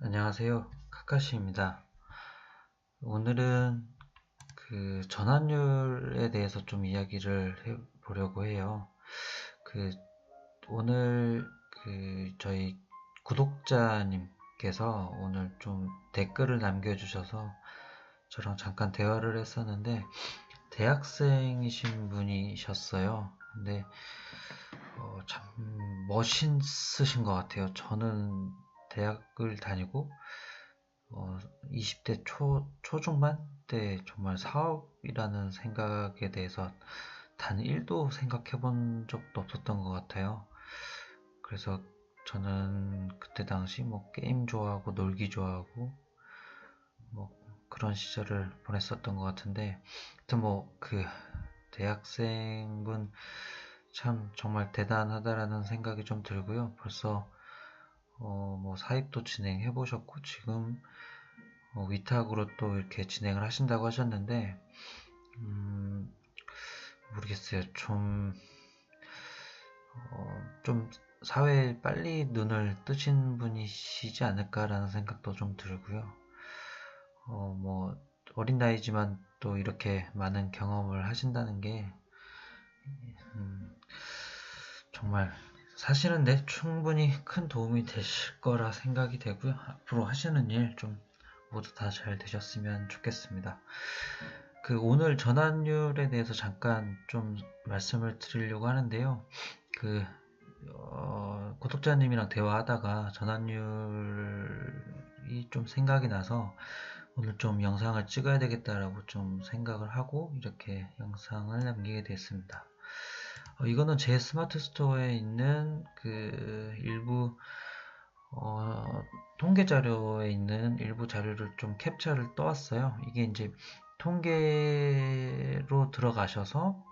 안녕하세요. 카카시입니다. 오늘은 전환율에 대해서 좀 이야기를 해보려고 해요. 그 오늘 저희 구독자님께서 오늘 좀 댓글을 남겨주셔서 저랑 잠깐 대화를 했었는데 대학생이신 분이셨어요. 근데 참 멋있으신 것 같아요. 저는 대학을 다니고 20대 초중반 때 정말 사업이라는 생각에 대해서 단 1도 생각해 본 적도 없었던 것 같아요. 그래서 저는 그때 당시 뭐 게임 좋아하고 놀기 좋아하고 뭐 그런 시절을 보냈었던 것 같은데, 하여튼 대학생분 참 정말 대단하다라는 생각이 좀 들고요. 벌써 뭐 사입도 진행해 보셨고 지금 위탁으로 또 이렇게 진행을 하신다고 하셨는데, 모르겠어요. 좀 사회에 빨리 눈을 뜨신 분이시지 않을까라는 생각도 좀 들고요. 뭐 어린 나이지만 또 이렇게 많은 경험을 하신다는 게 정말 사실은 충분히 큰 도움이 되실 거라 생각이 되고요. 앞으로 하시는 일 좀 모두 다 잘 되셨으면 좋겠습니다. 오늘 전환율에 대해서 잠깐 좀 말씀을 드리려고 하는데요. 구독자님이랑 대화하다가 전환율이 좀 생각이 나서 오늘 좀 영상을 찍어야 되겠다라고 좀 생각을 하고 이렇게 영상을 남기게 됐습니다. 이거는 제 스마트 스토어에 있는 일부 통계 자료에 있는 일부 자료를 좀 캡처를 떠왔어요. 이게 이제 통계로 들어가셔서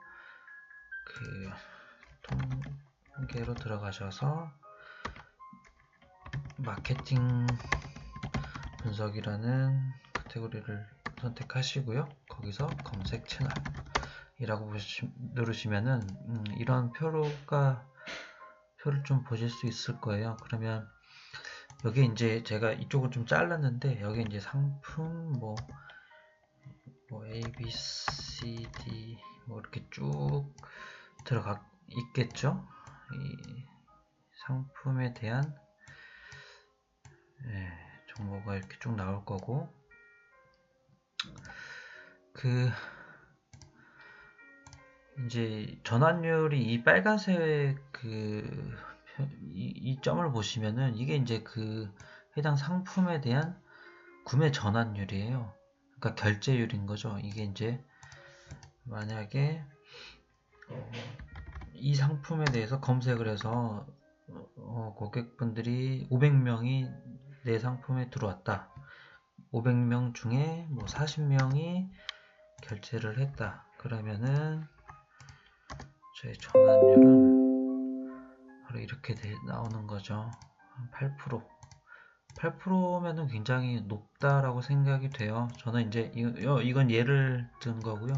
통계로 들어가셔서 마케팅 분석이라는 카테고리를 선택하시고요. 거기서 검색 채널이라고 누르시면은 이런 표를 좀 보실 수 있을 거예요. 그러면 여기 이제 제가 이쪽을 좀 잘랐는데 여기 이제 상품 뭐 A, B, C, D 뭐 이렇게 쭉 들어가 있겠죠. 이 상품에 대한 정보가 이렇게 쭉 나올 거고, 이제 전환율이 이 빨간색 이 점을 보시면은 이게 이제 해당 상품에 대한 구매 전환율이에요. 그러니까 결제율인 거죠. 이게 이제 만약에 이 상품에 대해서 검색을 해서 고객분들이 500명이 내 상품에 들어왔다. 500명 중에 뭐 40명이 결제를 했다. 그러면은 저희 전환율은 바로 이렇게 나오는 거죠. 8%. 8%면은 굉장히 높다라고 생각이 돼요. 저는 이제 이건 예를 든 거고요.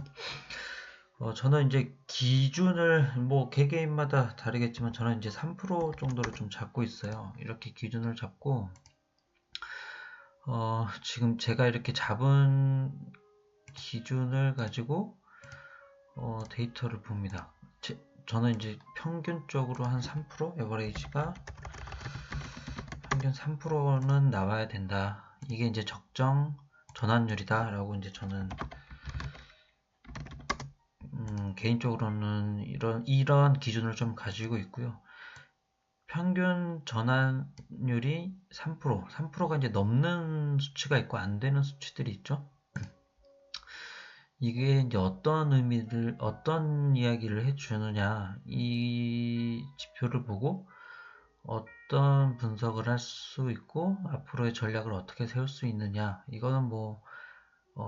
저는 이제 기준을 뭐 개개인마다 다르겠지만 저는 이제 3% 정도를 좀 잡고 있어요. 이렇게 기준을 잡고 지금 제가 이렇게 잡은 기준을 가지고 데이터를 봅니다. 저는 이제 평균적으로 한 3%, 에버레이지가 평균 3%는 나와야 된다. 이게 이제 적정 전환율이다 라고 이제 저는 개인적으로는 이런 기준을 좀 가지고 있고요. 평균 전환율이 3%가 이제 넘는 수치가 있고 안 되는 수치들이 있죠. 이게 이제 어떤 이야기를 해주느냐, 이 지표를 보고 어떤 분석을 할 수 있고 앞으로의 전략을 어떻게 세울 수 있느냐, 이거는 뭐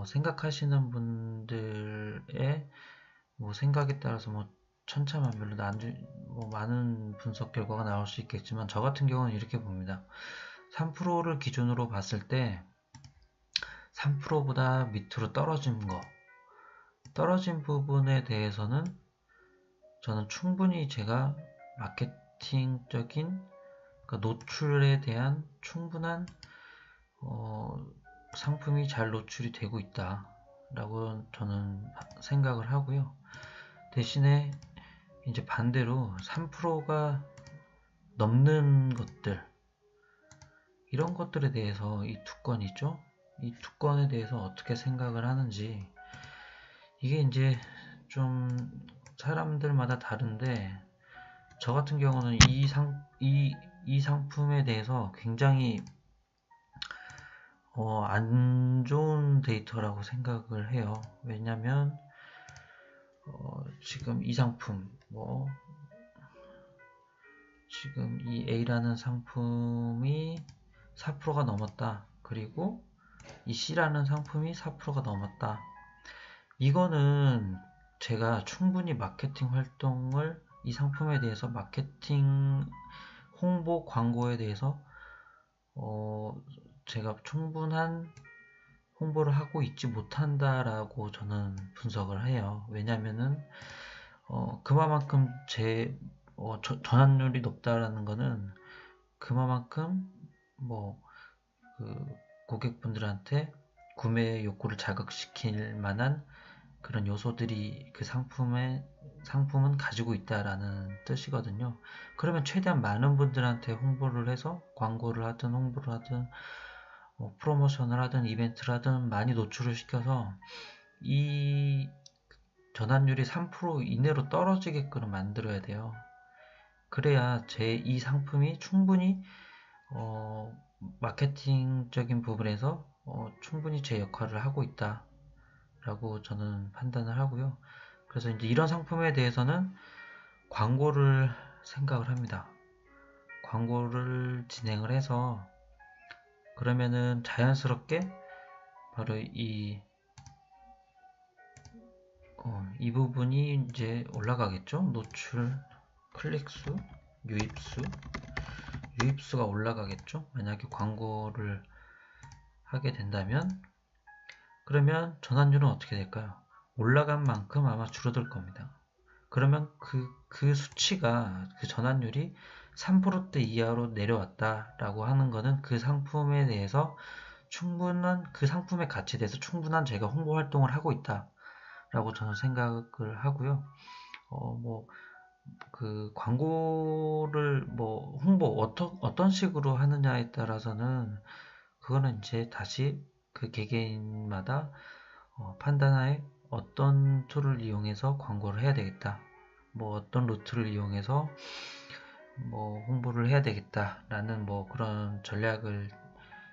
생각하시는 분들의 뭐 생각에 따라서 뭐 천차만별로 뭐 많은 분석 결과가 나올 수 있겠지만 저 같은 경우는 이렇게 봅니다. 3%를 기준으로 봤을 때 3%보다 밑으로 떨어진 부분에 대해서는 저는 충분히 제가 마케팅적인, 그러니까 노출에 대한 충분한 상품이 잘 노출이 되고 있다 라고 저는 생각을 하고요. 대신에 이제 반대로 3%가 넘는 것들, 이런 것들에 대해서 이 두 건이죠. 이 두 건에 대해서 어떻게 생각을 하는지, 이게 이제 좀 사람들마다 다른데, 저 같은 경우는 이 상품에 대해서 굉장히 안 좋은 데이터라고 생각을 해요. 왜냐면 지금 이 상품, 지금 이 A라는 상품이 4%가 넘었다. 그리고 이 C라는 상품이 4%가 넘었다. 이거는 제가 충분히 마케팅 활동을, 이 상품에 대해서 마케팅 홍보 광고에 대해서 제가 충분한 홍보를 하고 있지 못한다라고 저는 분석을 해요. 왜냐면은 그만큼 제 전환율이 높다라는 거는 그만큼 그 고객분들한테 구매 욕구를 자극시킬 만한 그런 요소들이 그 상품은 가지고 있다라는 뜻이거든요. 그러면 최대한 많은 분들한테 홍보를 해서 광고를 하든 홍보를 하든 프로모션을 하든 이벤트를 하든 많이 노출을 시켜서 이 전환율이 3% 이내로 떨어지게끔 만들어야 돼요. 그래야 제 이 상품이 충분히 마케팅적인 부분에서 충분히 제 역할을 하고 있다 라고 저는 판단을 하고요. 그래서 이제 이런 상품에 대해서는 광고를 생각을 합니다. 광고를 진행을 해서 그러면은 자연스럽게 바로 이 부분이 이제 올라가겠죠. 노출, 클릭수, 유입수가 올라가겠죠. 만약에 광고를 하게 된다면, 그러면 전환율은 어떻게 될까요? 올라간 만큼 아마 줄어들 겁니다. 그러면 그 수치가, 그 전환율이 3%대 이하로 내려왔다라고 하는 거는 그 상품에 대해서 그 상품의 가치에 대해서 충분한 제가 홍보 활동을 하고 있다라고 저는 생각을 하고요. 그 광고를 홍보 어떤 식으로 하느냐에 따라서는 그거는 이제 다시 그 개개인마다 판단하에 어떤 툴을 이용해서 광고를 해야 되겠다, 어떤 루트를 이용해서 홍보를 해야 되겠다라는 그런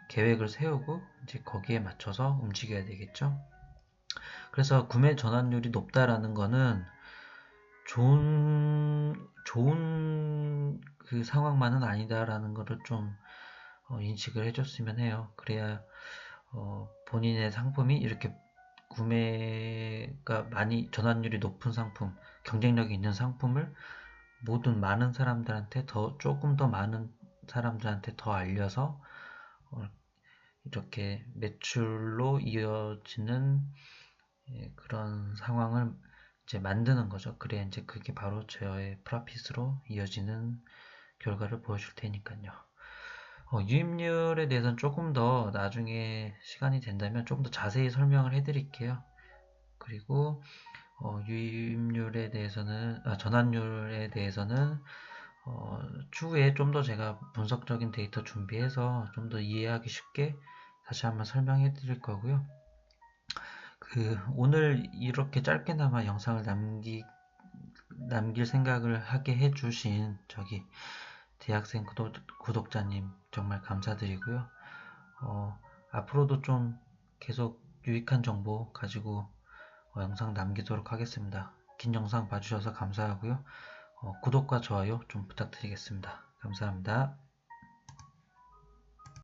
계획을 세우고 이제 거기에 맞춰서 움직여야 되겠죠. 그래서 구매 전환율이 높다라는 거는 좋은 그 상황만은 아니다라는 거를 좀 인식을 해줬으면 해요. 그래야 본인의 상품이 이렇게 구매가 많이 전환율이 높은 상품, 경쟁력이 있는 상품을 많은 사람들한테 조금 더 많은 사람들한테 더 알려서 이렇게 매출로 이어지는 그런 상황을 이제 만드는 거죠. 그래야 이제 그게 바로 저의 프라핏으로 이어지는 결과를 보여줄 테니까요. 유입률에 대해서는 조금 더 나중에 시간이 된다면 조금 더 자세히 설명을 해드릴게요. 그리고 유입률에 대해서는, 전환율에 대해서는 추후에 좀 더 제가 분석적인 데이터 준비해서 좀 더 이해하기 쉽게 다시 한번 설명해 드릴 거고요. 오늘 이렇게 짧게나마 영상을 남길 생각을 하게 해주신 대학생 구독자님 정말 감사드리고요. 앞으로도 좀 계속 유익한 정보 가지고 영상 남기도록 하겠습니다. 긴 영상 봐주셔서 감사하고요. 구독과 좋아요 좀 부탁드리겠습니다. 감사합니다.